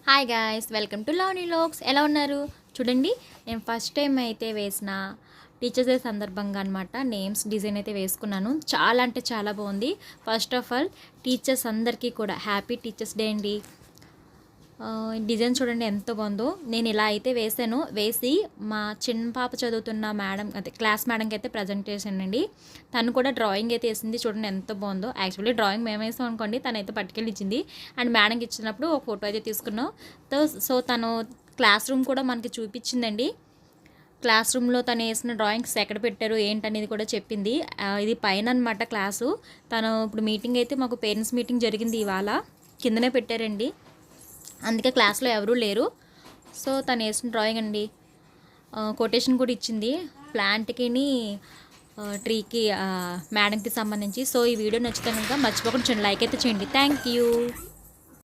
Hi guys, welcome to lovely vlogs. ఎలా ఉన్నారు? చూడండి, నేను ఫస్ట్ టైం అయితే వేసిన టీచర్స్ డే సందర్భంగా అనమాట నేమ్స్ డిజైన్ అయితే వేసుకున్నాను. చాలా అంటే చాలా బాగుంది. ఫస్ట్ ఆఫ్ ఆల్ టీచర్స్ అందరికీ కూడా హ్యాపీ టీచర్స్ డే అండి. డిజైన్ చూడండి ఎంత బాగుందో. నేను ఇలా అయితే వేసి మా చిన్న పాప చదువుతున్న మేడం, అదే క్లాస్ మేడంకి అయితే ప్రజెంట్ చేశానండి. తను కూడా డ్రాయింగ్ అయితే వేసింది. చూడండి ఎంత బాగుందో. యాక్చువల్లీ డ్రాయింగ్ మేము వేసాం అనుకోండి, తనైతే పట్టుకెళ్ళి ఇచ్చింది. అండ్ మేడంకి ఇచ్చినప్పుడు ఒక ఫోటో అయితే తీసుకున్నాం. సో తను క్లాస్ రూమ్ కూడా మనకి చూపించిందండి. క్లాస్ రూమ్లో తను వేసిన డ్రాయింగ్స్ ఎక్కడ పెట్టారు ఏంటనేది కూడా చెప్పింది. ఇది పైన అనమాట క్లాసు. తను ఇప్పుడు మీటింగ్ అయితే, మాకు పేరెంట్స్ మీటింగ్ జరిగింది ఇవాళ, కిందనే పెట్టారండి. అందుకే క్లాస్లో ఎవరూ లేరు. సో తను వేసిన డ్రాయింగ్ అండి. కొటేషన్ కూడా ఇచ్చింది ప్లాంట్కి, ట్రీకి, మేడంకి సంబంధించి. సో ఈ వీడియో నచ్చితే కనుక మర్చిపోకుండా లైక్ అయితే చేయండి. Thank you.